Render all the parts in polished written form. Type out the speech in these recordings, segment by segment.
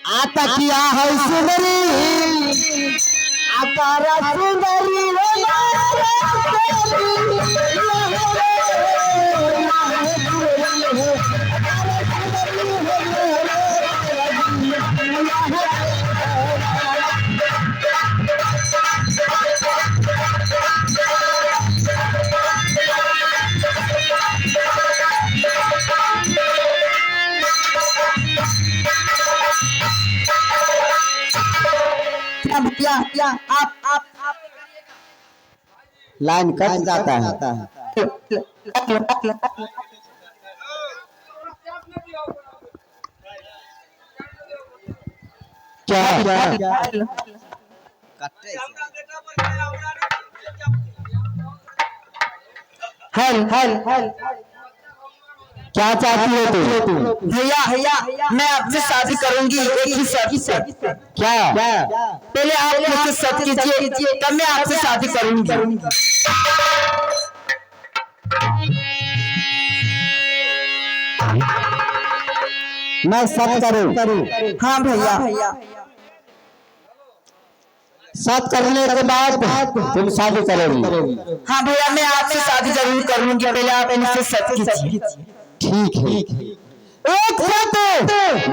आता किया है सुंदरी आकारा सुंदरी क्या आप लाइन कट जाता है। क्या हल क्या चाहती हो तुम? भैया भैया मैं आपसे शादी करूंगी एक ही शर्त से। क्या पहले आप मुझसे शर्त कीजिए तब मैं आपसे शादी करूंगी। मैं सब करूं? हाँ भैया सब करने के बाद तुम शादी करोगी? हाँ भैया मैं आपसे शादी जरूर करूंगी। पहले आप मुझसे शर्त कीजिए। ठीक है। एक शर्त,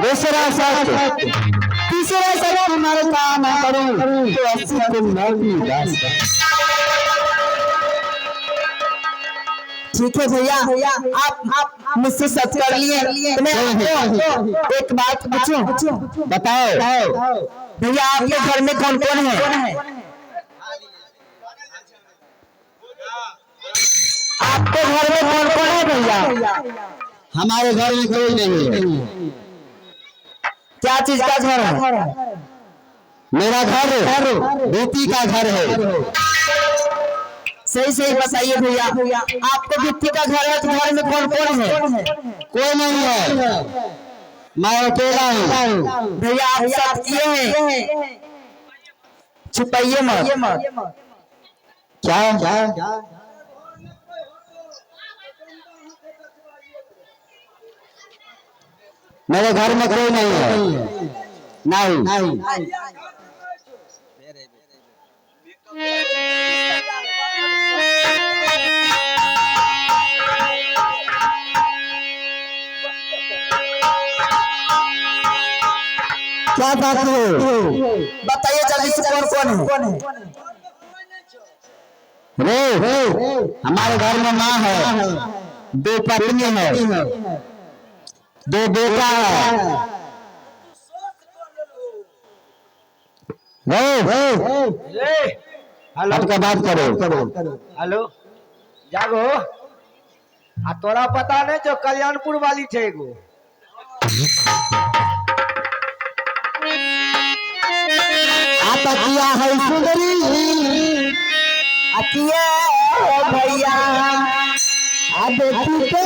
दूसरा शर्त, तीसरा शर्त तुम्हारे काम ना करूं तो ऐसी तुम नहीं बस। ठीक है भैया आप मुझसे शर्त कर लिए तो मैं आपको एक बात पूछूं? बताओ। भैया आपके घर में कौन कौन है? आपके घर में कौन कौन है भैया? हमारे घर में कोई नहीं है। क्या चीज का घर है? मेरा घर बेटी का घर है। सही बताइए भैया। आपको बेटी का घर है तो घर में कौन कौन है? कोई नहीं है, मैं अकेला हूँ। भैया आप शर्त किए हैं, छुपाइए मत। क्या मेरे घर में कोई नहीं है। नहीं। क्या बात हो? बताइए जल्दी से कौन कौन है? रे हमारे घर में माँ है, दो पत्नी है, दो बेटा है। हट के बात करो। हेलो जागो आ तोरा पता नहीं जो कल्याणपुर वाली थे एगो आता किया है सुंदरी अतिया भैया अब टूटे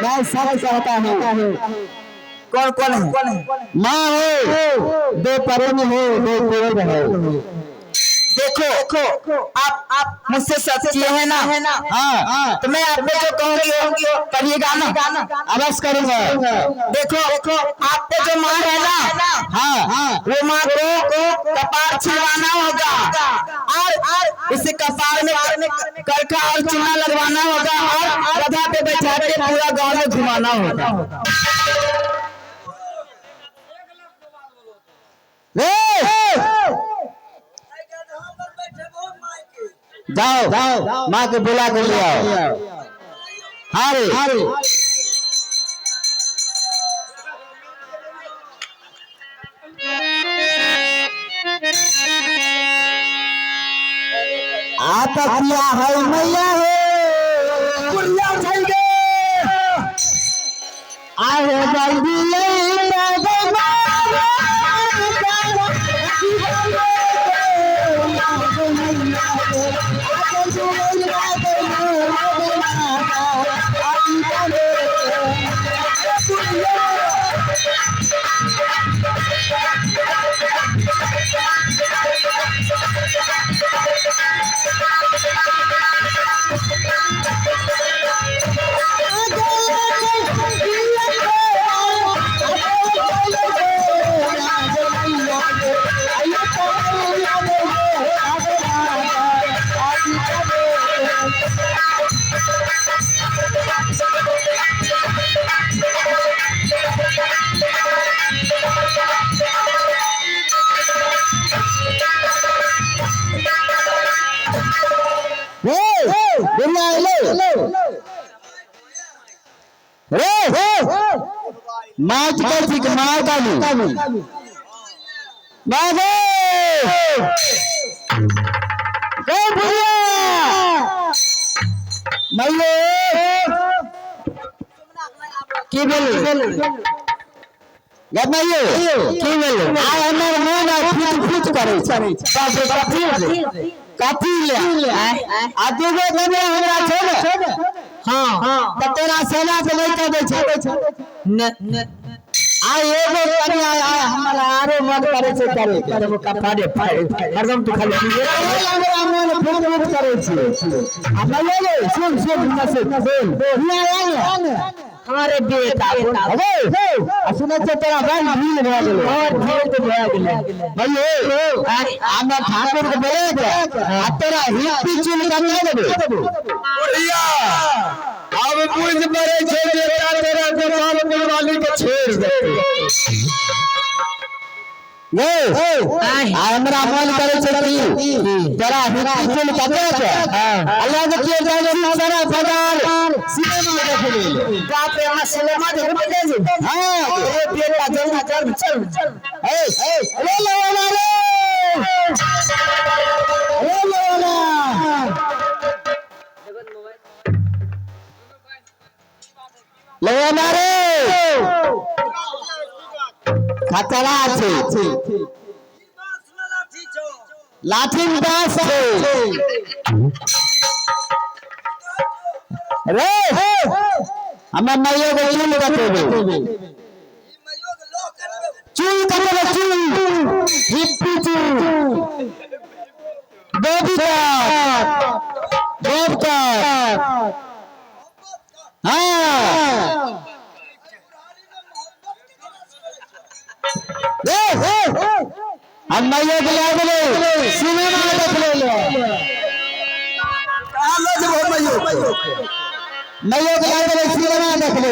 मैं सब चाहता हूँ। कौन कौन है? माँ हो, दो पत्नी हो, दो पुत्र हो। देखो आप मुझसे शर्त किए हैं ना? हाँ तो मैं आपको जो कहूँगी करिएगा ना? अवश्य करूँगा। देखो आपको जो माँ है ना, हाँ वो माँ को कपार छिलवाना होगा और इसे कपार में करखा और चूना लगवाना होगा और गधा पे बैठा के पूरा गांव में घुमाना होगा। जाओ माँ के बुला के ले आओ। हाँ रे आप किया है मैया हो बुढ़िया चल गए आए जल्दी माच कर ठीक मार डालू बाबू गो भैया मल्ले की बोले गमैयो की बोले आ हमर मन फुट करे बाप रे काफी ले आ देबे गमे हमरा छै हां त तोरा सेना से नहीं कहबे छै न आ एगो कन्या हमरा आरो मन करे छै करे वो कपाड़े हरदम तू खाली हमरा मन फुट करे छै आ मले सुन से बोल हमारे बेटा अरे सुने छै तेरा भाई भील भए गेलै और भील तो भए गेलै भैया आमे ठाकुर के बोले आ तेरा हिप्पी चुन के नहीं देबे बुढ़िया अब बुझ पड़े छै बेटा तेरा गोपाल वाली के छोड़ दे हमरा मन करे छै कि तेरा हिप्पी चुन के दे अल्लाह के किए जाने सारा बाजार सिनेमा देख ले बाप रे हम सिनेमा देख ले हां ए बेटा जल्दी चल ए ले लो वाला ले मारे खतरा छै लाठी बास छै रे हमें मैयो के चूल कटेबे चूल कटेबे चूल हिप्पी चूल बेबी का हाँ हम मैयो के ला देले सिनेमा देख ले कहां जब मैयो के ला देले सिनेमा देख ले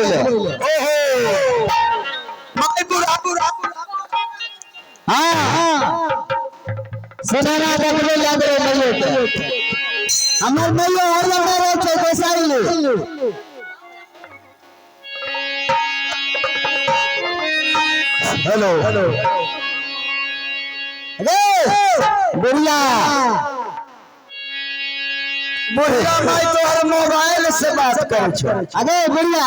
ओहो माय बुरा हां सिनेमा देख ले ला देले मैयो के हमर मैयो हर जगह रहे छै गोसाई ले हेलो रे बुढ़िया भाई तोहर मोबाइल से बात कर छो अरे बुढ़िया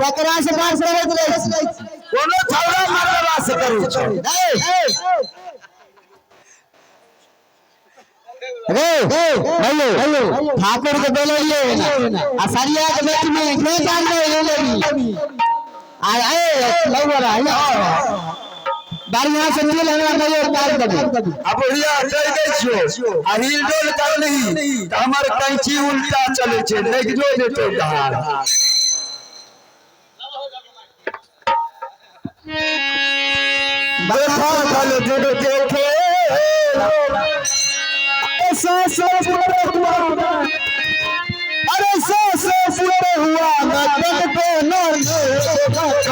केकरा से बात करत रहे कोनो छौड़ा मरवा से करू छो रे हेलो ठाकुर के बोलिए ना असरिया के बेटी में के जान ले लेबी आए लौरा बढ़िया से मिल हमरा मैयो कार दबी अब बुढ़िया कह दे छियो आ हिल डोल कर नहीं त हमर कैंची उल्टा चले छे देख जो देतो दहाड़ बैठा चलो जो देखे ऐसा पूरे हुआ अरे पूरे हुआ मैं दिल पे नर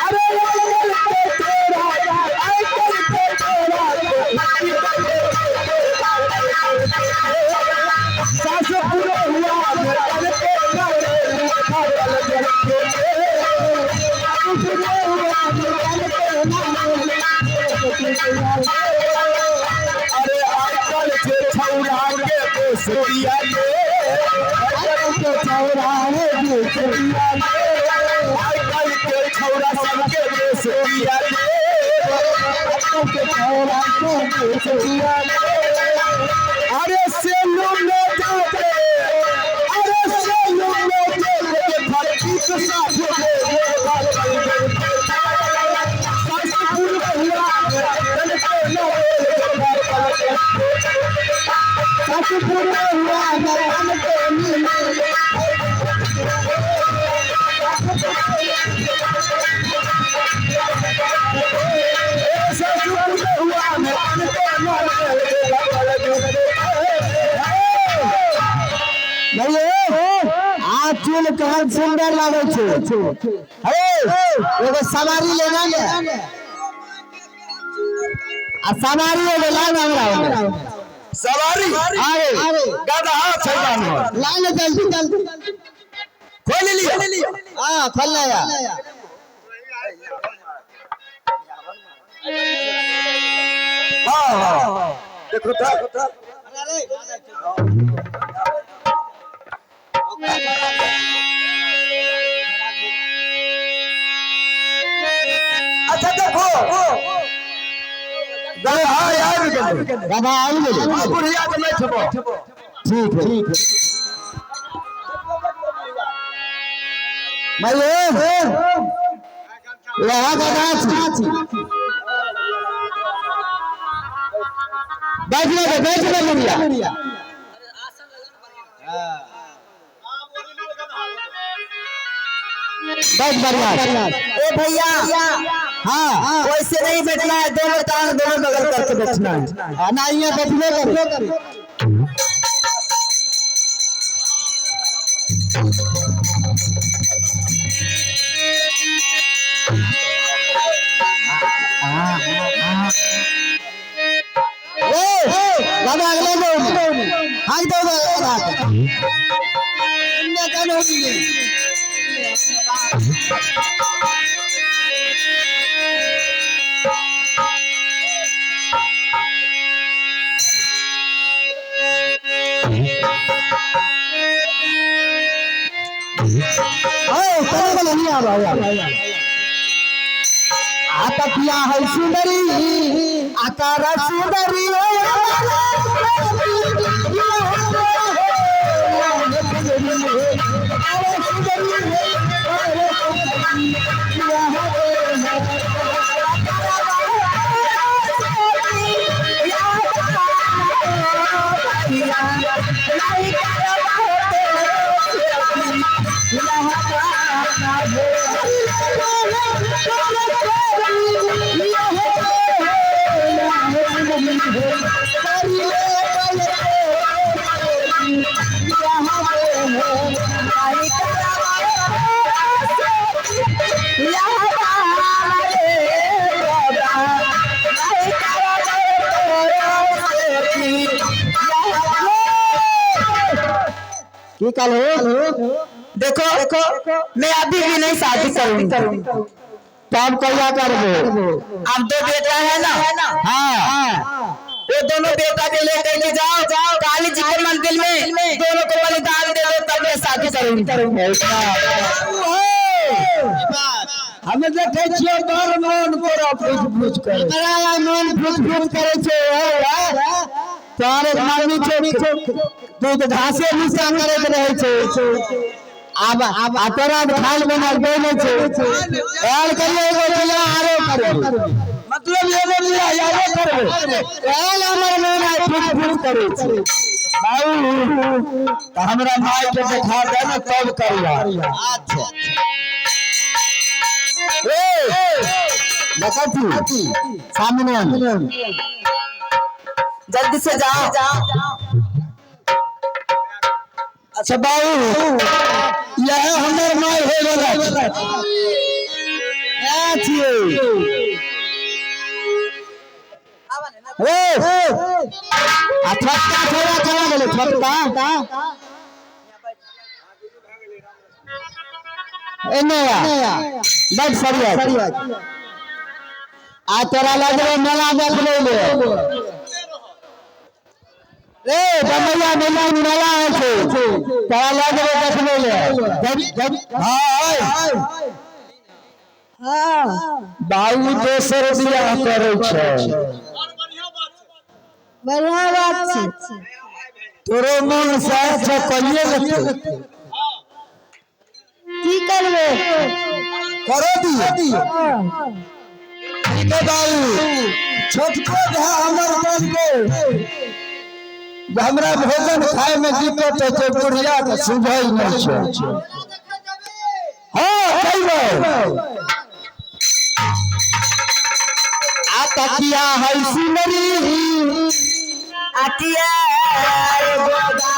अरे अरे आजकल के छौरा के बेसरिया ले आजकल के छौरा सबके बेसरिया ले अरे सेलू में जाके अरे सेलू में जाके फटकी के साथ चूल कहन सुंदर लागे छे एगो सवारी लेना है आ सवारी एगो लाइन हमरा सवारी अरे गधा छैदान लाइन जल्दी जल्दी खोल लिया हां खोल लिया हां देखो था अच्छा देखो गधा यार गधा आई गेल बुढ़िया के मैं छबो ठीक है मैं यहाँ गधा छी बैठ ले बुढ़िया बैठ बढ़िया ए भैया हाँ वैसे नहीं बैठना है दोनों टांग दोनों बगल करके बैठना है ना यहाँ बैठने करे दादा अगले दो हाथ दो आता पिया है सुंदरी आकार सुंदरी की कल हो देखो मैं अभी भी नहीं शादी करूंगी तब कहिया करबो अब दो बेटा है ना हाँ वो दोनों बेटा के लेकर के जाओ काली जी के मंदिर में दोनों को बलिदान दे दो तब मैं शादी करूंगी हमें देखे छियै बड़ मन तोरा फुस करे बड़ा मन फुस करे छै तारे मारनी छै दूध घासे निशा करे रहे छै अब तोरा खाल बनल देने छै और करिए एगो लिया आरो करे मतलब एगो लिया आरो करे काल हमर मन फुस करे छै बाऊ तो हमरा माय के देखा दे न तब करिया अच्छा देखती सामने जल्दी से जाओ अच्छा बाबू यह हमर माय हो गेला छटका थोड़ा चला गेले छटका एने बैठ सरिया आ तोरा लगे मेला देख ले रे बम्बैया मेला मेला है छे तोरा लगे देख ले हां बाबू दोसर बियाह करे छै बढ़िया बात छै तोरो मन से छ कहिए लगते की करबे करो दिए ठीक है बाबू छोटको है हमर बन के हमरा भोजन खाए में दिक्कत है तो बुढ़िया के सुझाई नहीं छै हां कहिबो आ तकिया है सुनरी आटिया गोदा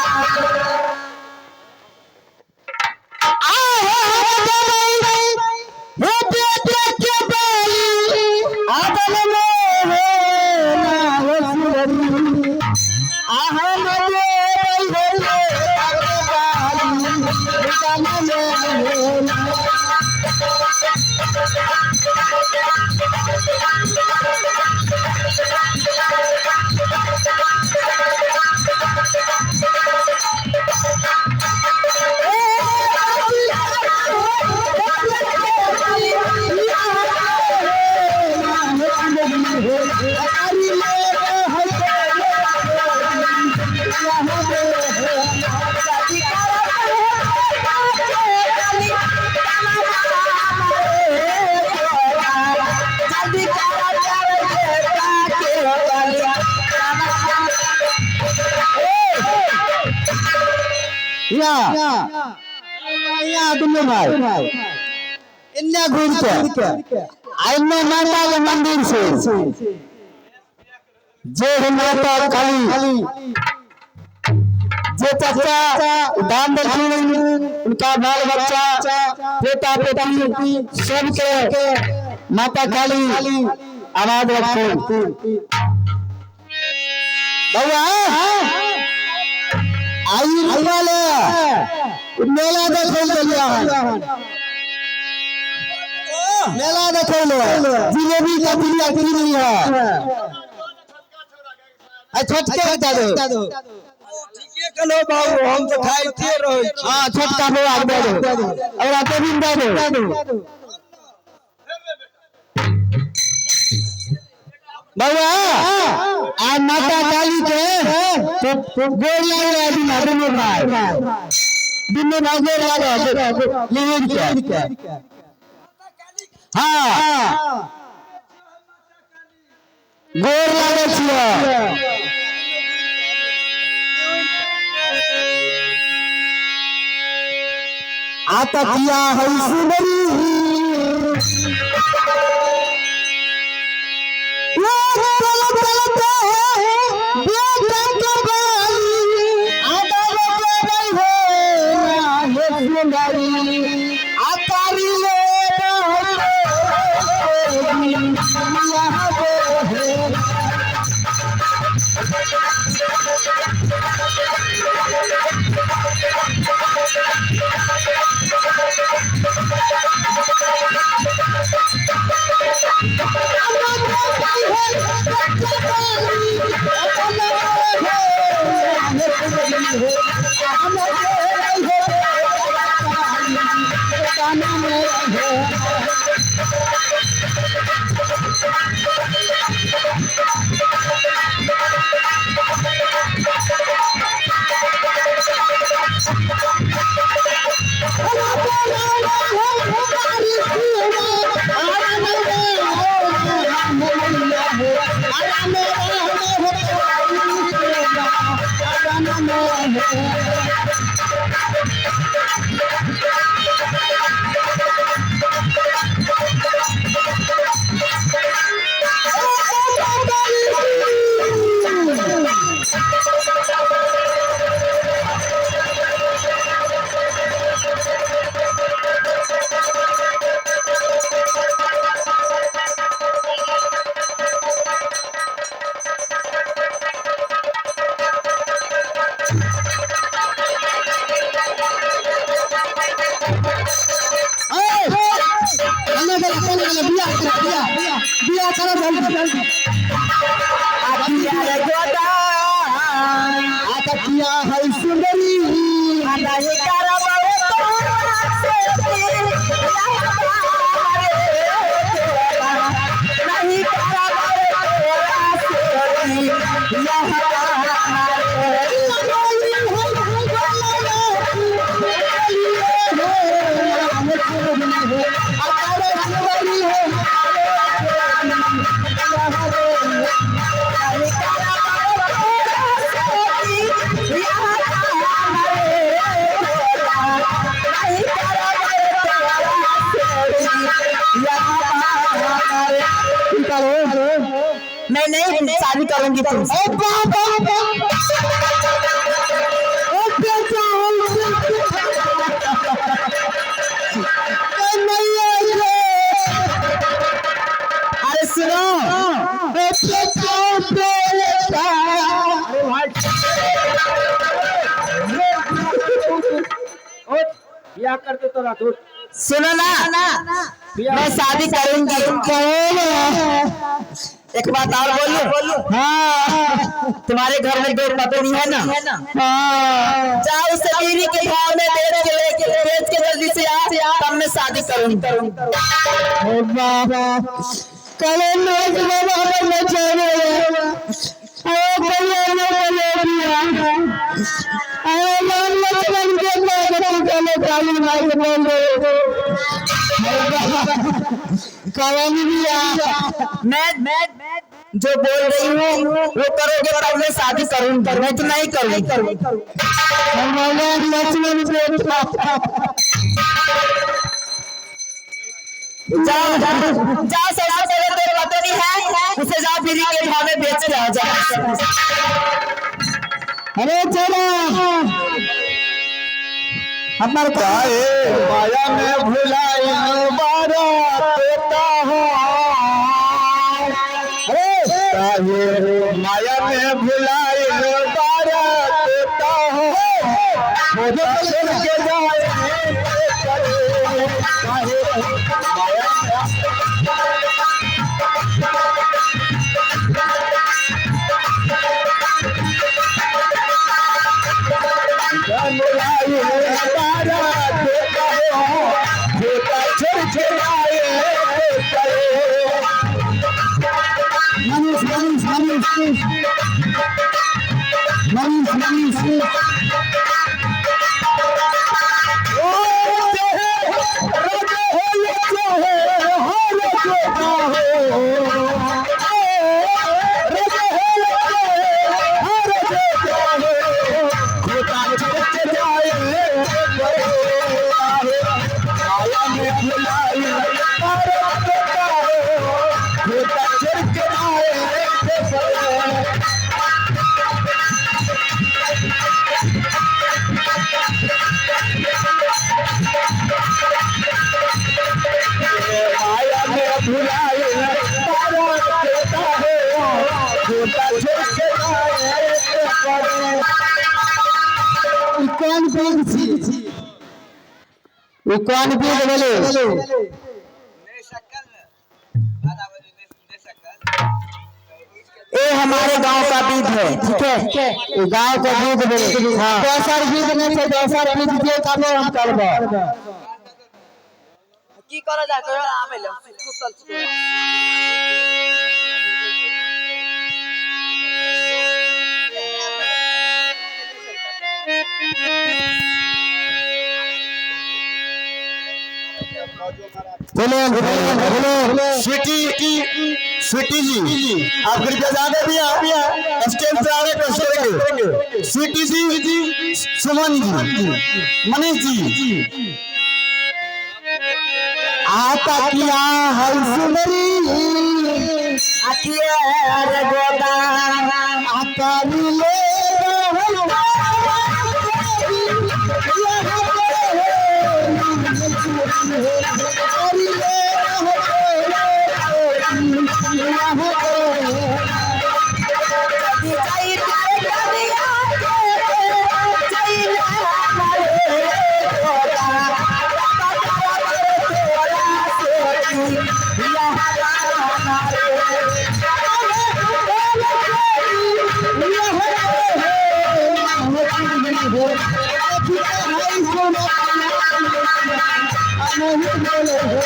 या दुनु भाई इन्ने घूम के आइने माता के मंदिर से जे माता काली जे चाचा दान दक्षिण उनका बाल बच्चा बेटा बेटी सबके माता काली आवाज रखो भैया आई वाले मेला देखो मेला देखो जिलेबी का दुनिया की नहीं है छोटके बता दो ठीके कलो बाबू हम तो खाइते रहो हां छोटका बउआ दे दो और आते दिन दे दो बउआ आ माता काली के तो गोर लगे दिन दुनो भाई गोर लगे लिविन के हां गोर लगे छियो आता किया है सुनरी बिया करो जल्दी अखिया रे गोदा आतिया है सुंदरी नहीं करबावे तोरा से नहीं करबावे तोरा से मैं नहीं शादी करूंगी तुमसे। अरे सुनो क्या करते तो रात सुनो ना मैं शादी करूंगी। एक बात और बोलूं? हाँ तुम्हारे घर में 2 पत्नी है ना? हाँ जाओ उसे बीवी के भाव में बेच के जल्दी से आ तब मैं शादी करूंगी। मैं जो बोल रही हूँ वो करोगे तब मैं शादी करूंगी, मैं तो नहीं करूंगी। जाओ सबसे पहले तेरे पत्नी है उसे जाओ बीवी के भाव में बेच के आ जाओ। अरे चलो हमारे माया में भुलाई बारा तोता हो माया में भुलाई बारा तोता हो के जाए कौन बीज बोले ये हमारे गांव का बीज है, ठीक है? गाँव का बीज बोले दोसर बीज नहीं से दोसर बीज दिए तब हम करबो की करा जाए तो आबे ले बोलो स्वीटी जी आप कृपया ज्यादा भैया स्टेज पे आ रहे पेश करेंगे। स्वीटी जी, सुमन जी, मनीष जी आता किया है सुंदरी अखिया रे गोदा आता मिले हो हाय सोना नहीं बोले हो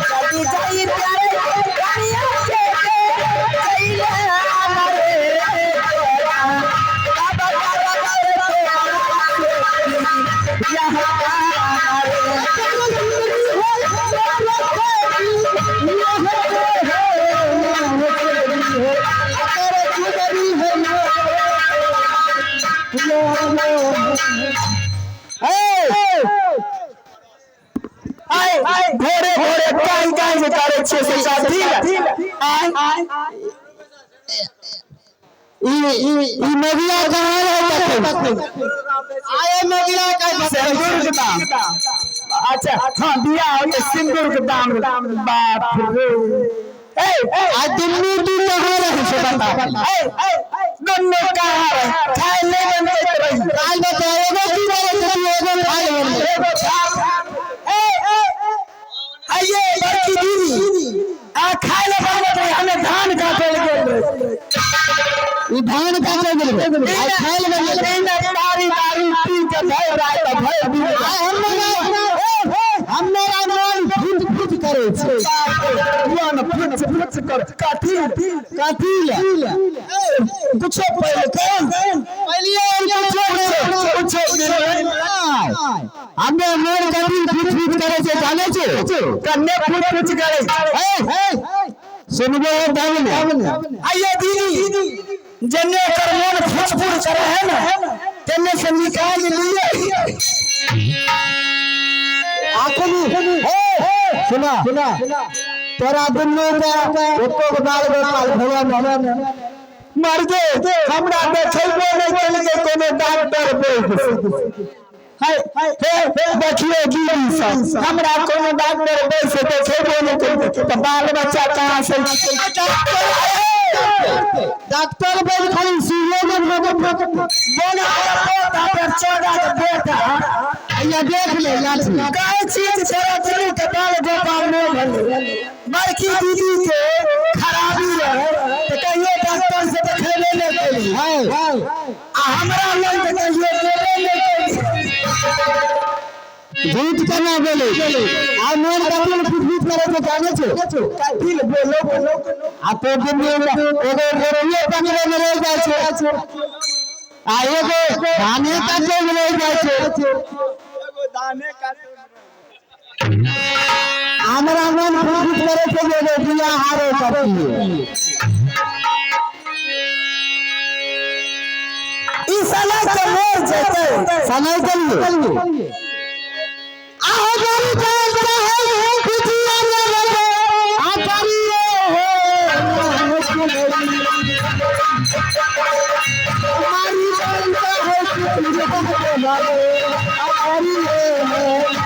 कभी जाई प्यारे कनिया के चले हमारे बाबा बाबा यहाँ घोड़े घोड़े काई काई से करे छे से साथी ई नदिया कहाँ है आए नदिया का सिंदूर के दाम अच्छा हां दिया है सिंदूर के दाम बाप रे आज दिल्ली तू कहाँ रही से बता दोनों कहां है खाए ले बनते रही आज बता एगो की करे तू एगो खाए आइए बड़की दीदी आ खाए ले बनते हमें धान काटे गेल ई धान काटे गेल आज खाए ले दारू दारू पी के भय रात भय हमने रामन फुट करे छे वन फुट कर काठी ले कुछ पहले कौन पहले कुछ हमने मोर काठी फुट करे छे जाने छे कन्ने फुट करे सुनबे दावन आइए दीदी जन्ने कर मन फुट करे है ना जन्ने से निकाल लिए सुना तेरा दुन्नू का एको बाल गोपाल भगवान मर गए हमरा देखेबो नहीं चल के कोनो डॉक्टर बोल हाय देखिए दीदी सब हमरा कोनो डॉक्टर बोल से देखेबो नहीं तो बाल बच्चा कहां से डॉक्टर बोल खाली सीए में बोला डॉक्टर चोड़ा के बेटा या देख ले यार काय चीज तेरा दिल के बाल गोपाल में भले बड़की दीदी के खराबी रहे तो कहिए डॉक्टर से दिखाने ले गई हाय हमरा लग के कहिए देले ले झूठ करना बोले आ मोर काठी फुट करे तो जाने छे काठी बोलो आ तो दिन में एगो गोरिये पकड़े में रह जाय छे आ एगो धाने काटे में रह जाय छे हमरा मन फुट करे छे जे बिया हारे करती ई साला के मोर जेते समय चलिए आओ जरी चलता है खुशियां लगे आ करिए हमारी चलता है खुशियां लगे आ करिए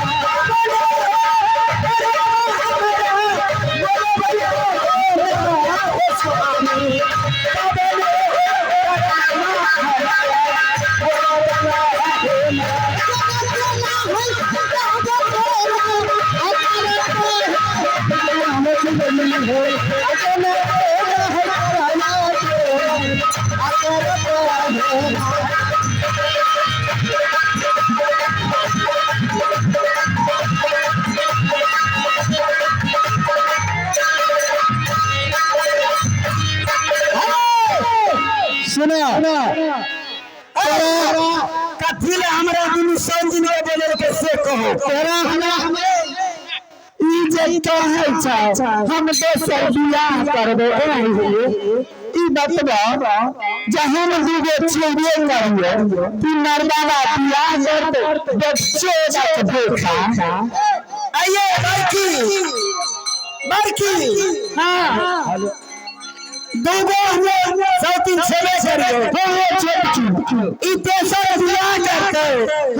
कथी ले हमरा दुनु समझ नहीं बोले के से कहो तेरा हमरा ई जे कहे छ हम दोसर बियाह करबे ई बतबा जहन दूगो छेड़े करियो तू नरवाला बियाह करते बच्चे जाके देखा आइए बड़की हां दूगो हम सौती छेड़े करियो हो छोटकी ई तेसर बियाह करते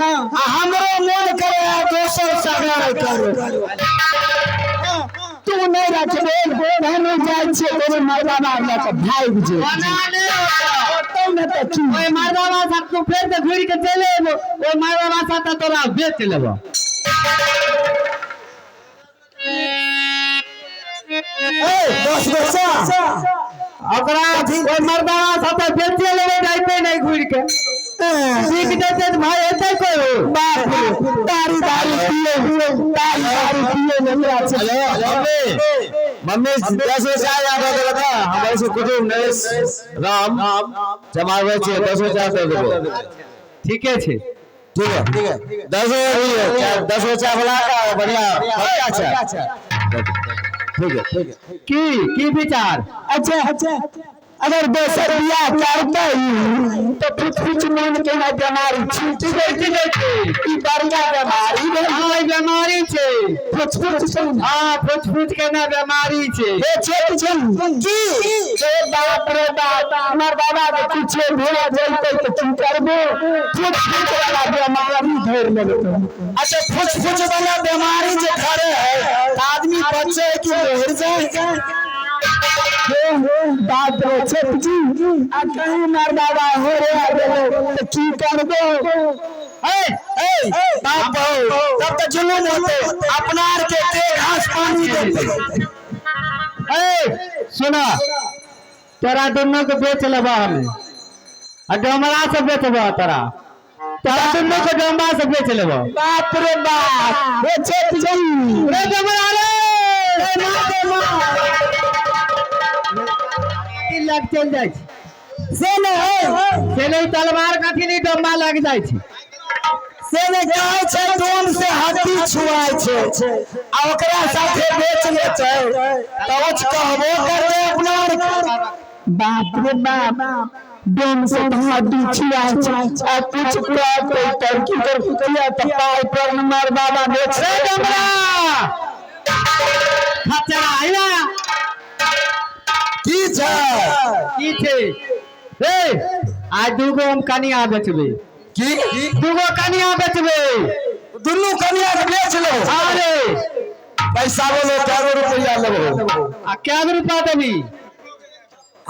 हां हमरो मन करे दोसर सगाई करो तू नहीं रखबे कहने जाय छे तोरे मर्दाना के भाग जे तो न त की ओए मर्दावा सब तू फेर से घुर के चले एबो ओए मर्दावा साथ तोरा बेच लेबो दस बच्चा ओकरा ओए मर्दावा साथ बेच लेबे जाइते नहीं घुर के सीख देते तो भाई हेतै कोई बाप रे तारी दारू पिए नहीं अच्छा मम्मी 10 चाय याद हो गया हमारे से कुटुंब नरेश राम जमावे छे 10 चाय दे देबो ठीक है ठीक है 10 चाय वाला का बढ़िया अच्छा ठीक है की विचार अच्छा अगर 200 रुपया करते तो कुछ मन के ना बीमारी छूट गई ई बढ़िया बीमारी छे कुछ हां कुछ के ना बीमारी छे ए की ए बाप रे बाप हमर बाबा के कुछ भेड़ा जलते तो तू करबो कुछ वाला बीमारी धर लेबे अच्छा कुछ वाला बीमारी जे खड़े है आदमी बचे कि मर जाए बात जी आ कहीं मार बाबा हो रे तो की करबो बाप तब तो जुलूम होते अपना के घास पानी देते सुना तेरा दोनों को बेच लेबा हमें आ डमरा से बेचबा तेरा दोनों को डमरा से बेच लेबा बाप रे बाप बेचे जी रे डमरा रे लग चल जाय से नहीं तलवार कथी नहीं डम्बा लग जाय से ने कहै छै डोम से हड्डी छुआय छै आ ओकरा साथे बेच ले छै तवच कहबो करबे अपना बाप रे बाप डोम से हड्डी छुआय छै आ कुछ प्राप कर की कर किया त पाई पर मार बाबा बेच रे डमरा खचरा आइला की छे रे आज दुगो हम कनिया बेचबे की दुगो कनिया बेचबे दुनू कनिया के बेच लो अरे पैसा बोलो करो रुपया लेबो आ क्या रुपया देबी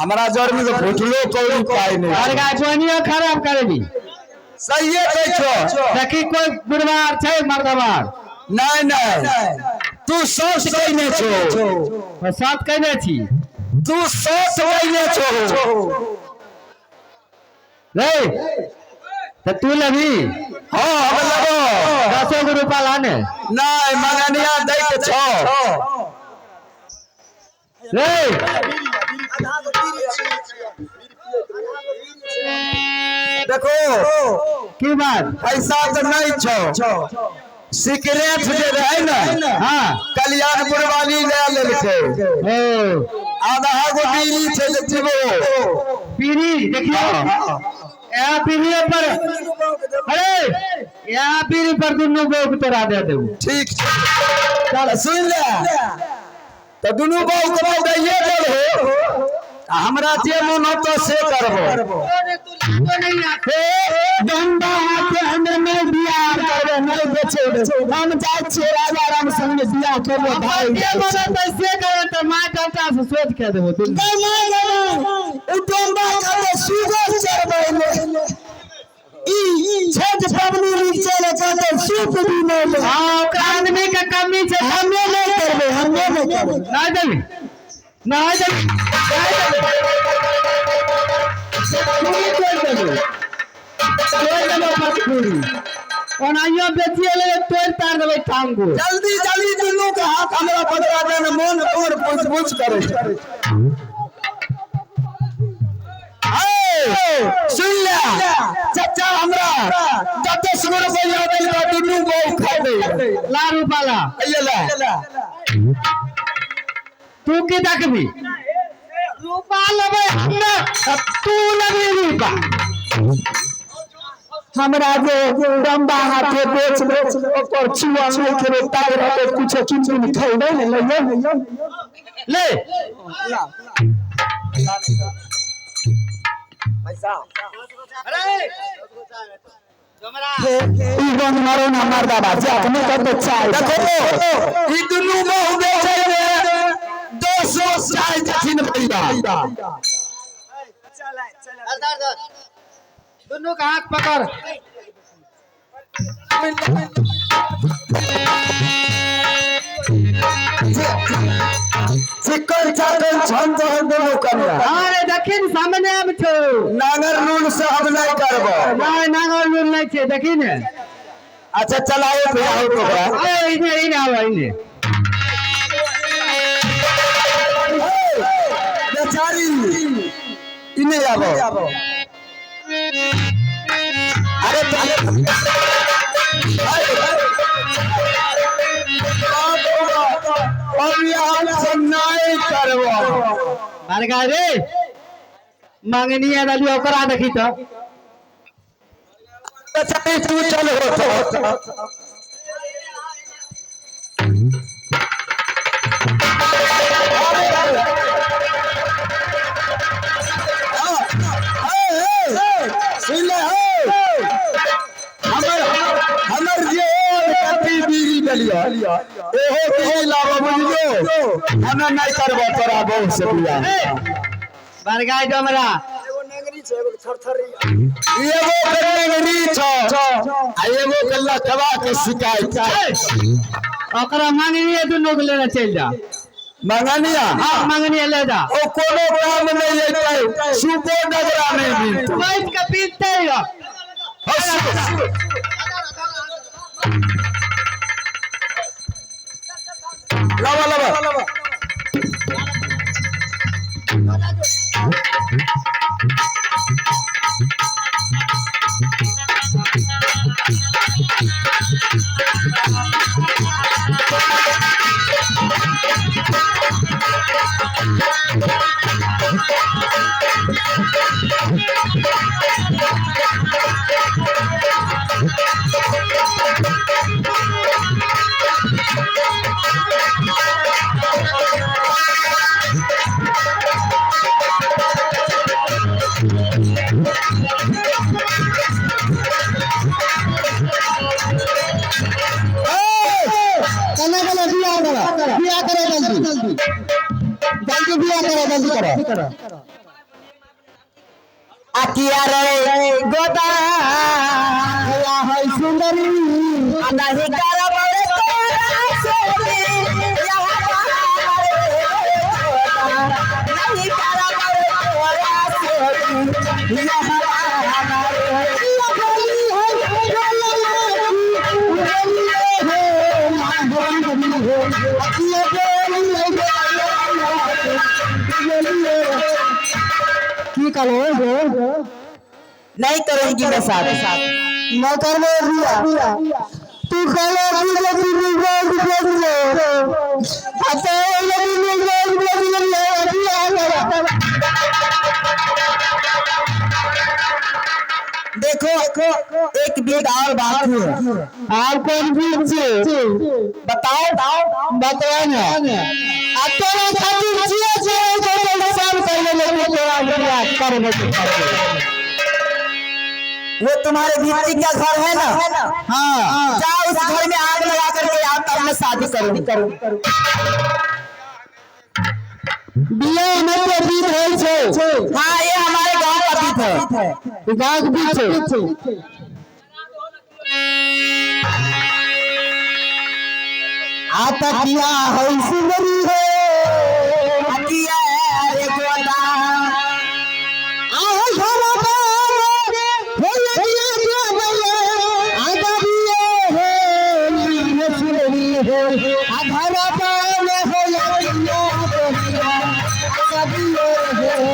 हमरा जड़ में तो फुटलो कोई पाई नहीं और गाजनिया खराब करबी सही है देखो देखी कोई बुढ़वार छै मर्दवार नहीं तू सोच कइने छो साथ कहने छी तू सोच कइने छो रे तो तू लेबी हां हम लेबो 10 रुपया लाने नहीं मंगनिया दै के छो रे देखो की बात पैसा तो नहीं छो सिगरेट जे रहे ना हां कल्याणपुर वाली ले लेलके आधा गो बीड़ी छे जे जीवो पीरी देखियो ए पीरी पर अरे यहाँ पीरी पर दुनू बोक तोरा दे देबू ठीक चल सुन ले तो दुनू बोक तो दैये देबो हमरा जे मन तो से करबो डंडा हाथे हमर नहीं बियाह करबे नहीं बेचे हम जाय छी राजा राम संग बियाह करबो भाई के मन तो से करे तो मां डंडा से सोच के देबो तू नहीं उ डंडा खाते सुगो चरबे ई छठ पबनी लिख चले जाते सूप भी नहीं हां आदमी के कमी छै हमें नहीं करबे हमें नहीं करबे नहीं देबी नहीं देबी ओनाइयो बेचिए ले तोड़ तार देबे टांग को जल्दी दुनू के हाथ हमरा पकड़ा देना मन और पूछ करे सुन ले चाचा हमरा 10 रुपया देल बा दुनू को खा दे ला रूपाला ये ले तू के देखबी रूपा लेबे हमरा तू लेबी रूपा हमरा जे डंबा हाथे बेच ओकर छुआ नहीं करे तार रहते कुछ चुन खाई नहीं ले पैसा अरे ई बन मारो ना मार बाबा जात में कत चाय देखो ई दुनू में हो बेचे रे 200 चाय दक्षिण भैया चल दोनों का हाथ पकड़ चिकन चाकन छन छन दोनों कन्या अरे देखिन सामने अब छो नागर नून से हम नहीं करबो नहीं नांगल लूल नहीं छे देखिन अच्छा चलाओ फिर आओ तो ए इने आवा इने बेचारी इने जाबो अरे अब यहाँ से नहीं करबो मारगा रे मांगनी है दादी ओकरा देखी तो बेचारी तू चल हो हमर जे कति बीरी डलिया एहो के लावा बुझियो हमें नहीं करबो तोरा बहु से बिया मारगा हमरा एगो नगरी छ एगो थरथरी एगो नगरी छ आ एगो कल्ला कबा के शिकायत ओकरा मांगनी है दुनो के लेना चल जा मंगनिया हां मांगनी ले जा ओ कोनो काम नहीं है सुपो नगरा नहीं भी बैठ के पीते हो लवा जल्दी करो आकिया रे गोदा या है सुंदरी नहीं कर बड़े तोरा सोनी नहीं कर बड़े तोरा सोनी की करो नहीं करूंगी मैं साथ न करवे बिया तू कलो की लगी अच्छा देखो एक बीट और बात है आप कौन बीच से बताओ बताओ ना अकेले खातिर जिए जो सब करने लगे तेरा बिया करने वो तुम्हारे दीदी का घर है ना हां जाओ उस घर में आग लगा करके आप तब मैं शादी करूं बिया में तो बीत है छे हाँ ये हमारे गांव का बीत है गांव के बीच आता किया है सुंदरी है अकिया रे गोदा आओ घरा बारे हो लगिया जो भैया आगा बिए है सुंदरी है आ घरा बारे हो लगिया भैया आगा बिए है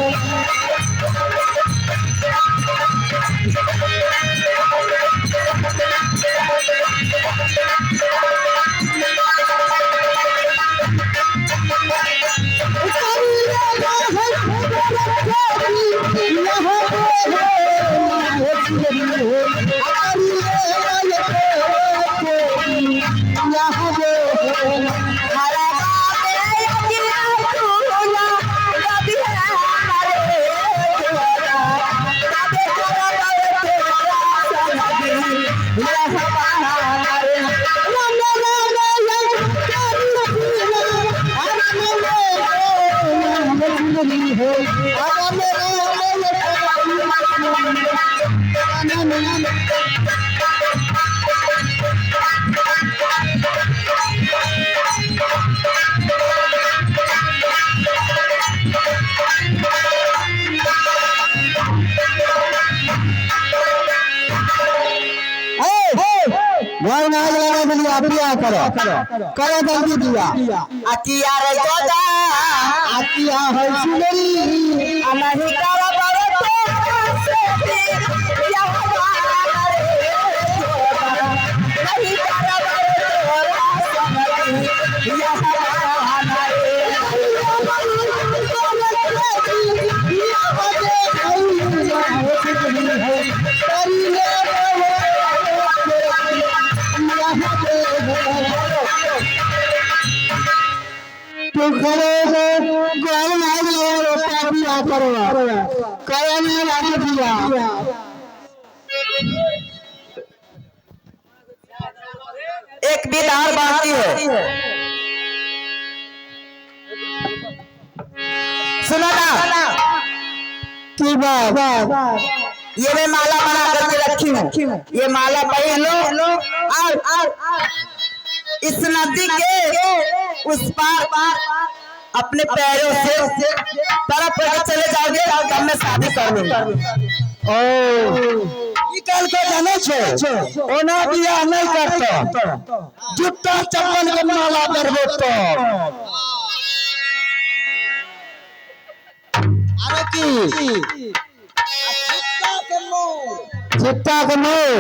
लिया बिया करो करो जल्दी बिया अतिया रे दादा आतिया है सुंदरी नहीं करा बड़े से या हमारा नहीं करा बड़े या तो खड़े गोल मार ले बिया करो करो नहीं आगे बिया एक दीदार बाकी है सुना ना की बात ये मैं माला बना करके रखी हूँ ये माला पहन लो और इस नदी के उस पार अपने पैरों से तरफ पर चले जाओगे तब मैं शादी कर लूंगा कल को जाने छो ओना बिया नहीं करतो जूता चप्पल के माला करबो तो अरे की जूता के मोर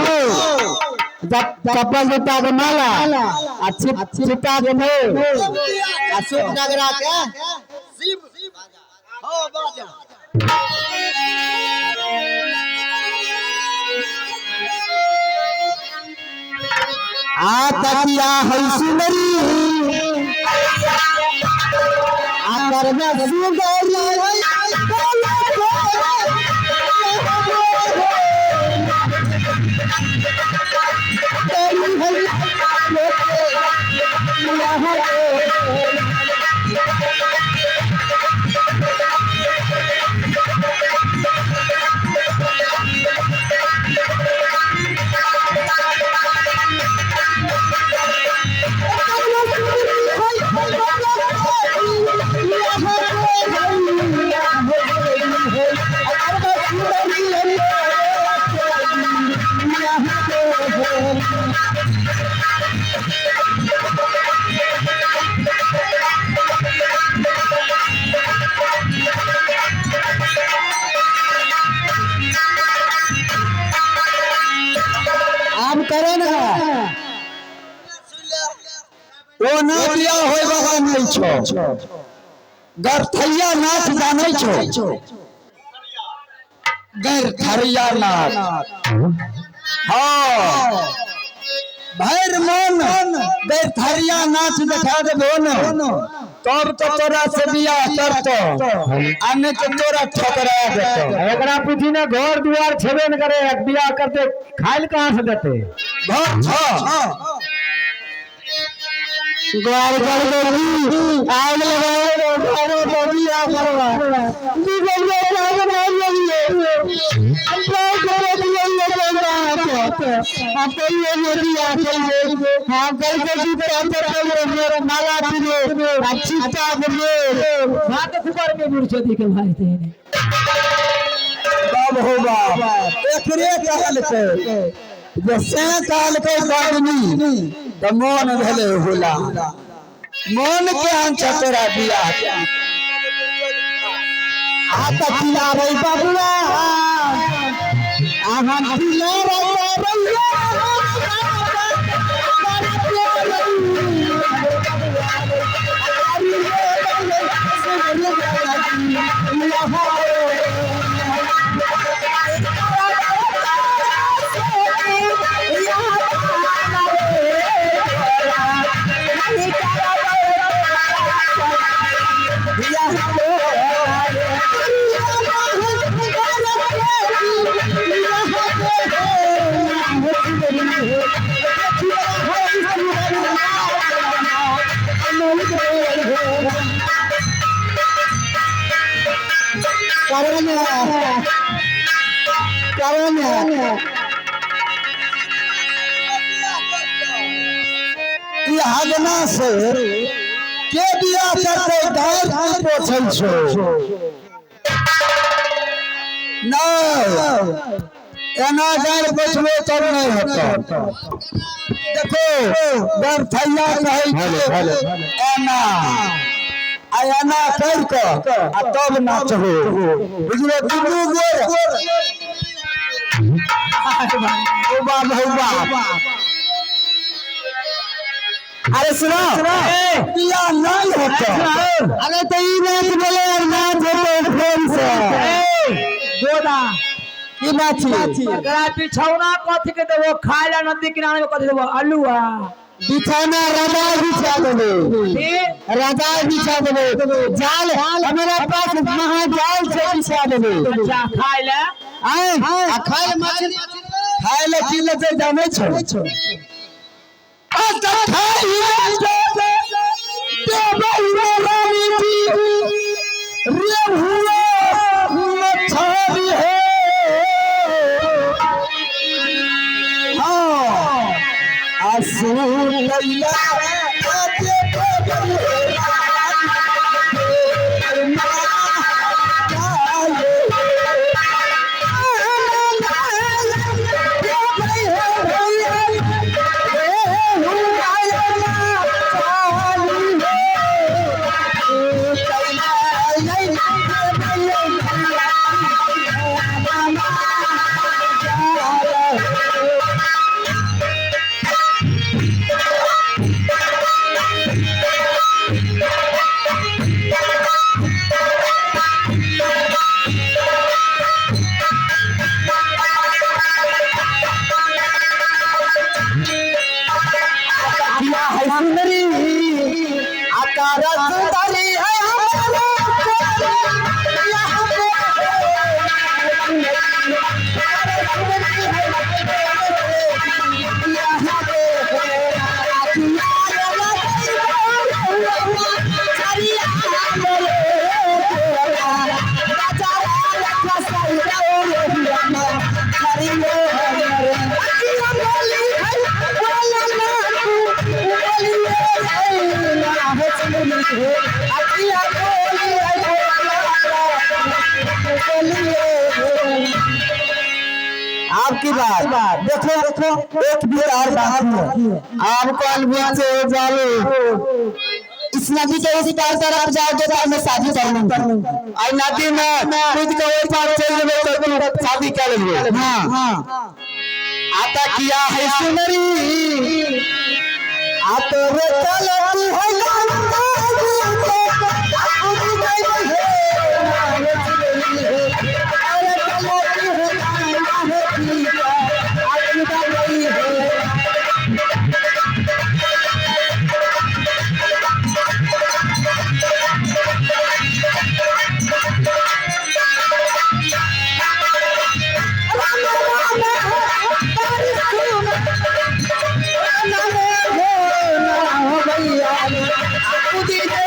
चप्पल जूता के माला अच्छी जूता के मोर अशोक नगरा के शिव हो बाजा आ तकिया है सुंदरी आ करना सुंदरी करे ना ओ ना बिया होय बगा नहीं छो गरथैया नाच जानै छो गरथैया नाच हां भैर मन गरथैया नाच देखा देबो न तब तो तोरा से बिया करतो अन्य तो तोरा ठोकरा देतो एकरा पूछी ना घर द्वार छेबे न करे बिया करते खाइल कहां से देते घर छ द्वार कर देगी आग लगाओ घरों को बिया करवा निकल गए आग मार लगी आप ये बिया कर हां कल के भी पर मेरा माला पीले अच्छी ताब में बात फुकर में मुर्शदी के भाई थे बाब हो बाब एकरे कहल के जैसे काल के बादनी त मन भेले होला मन के अन चतरा बिया आ त खिलावे बाबुआ आहा खिलावे हगना से के बिया करते घर की पोछल छो न एना जान बचलो तब नहीं होता। देखो गरथैया कहे एना आयना कर के आ तब नाचबो बुझलो दुनू गोर ओ बाप अरे सुनो बिया नहीं होता। अरे तो ई बात बोले यार नाच होते फोन से गोदा की नाची एकरा बिछौना कथि के देबो खाय ला नदी किनारे में कथि देबो अलुआ बिछौना राजा बिछा देबे राजा बिछा देबे जाल हमारा पास महाजाल से बिछा देबे अच्छा खाय ला आए खाए मछली खाए ले की ले जाने छो आता खाई दे बहुरे रानी जी रे हुआ छारी है हां आसू लैला आते आपकी बात देखो एक भी और बात है आपको अनुभव से जानो इस नदी के उस पार तरफ जाओगे तो मैं शादी कर लूंगा आई नदी में कूद के ओर पार चल जेबे तो शादी कर लेबे। हां आता किया है सुनरी आ तो रे चलती है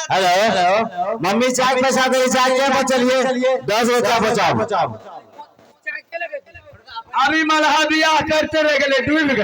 हेलो मम्मी चाय पैसा दे चाय के बचलिए 10 रुपया बचाओ। अभी मलहा बियाह करते रह गए डूब गए।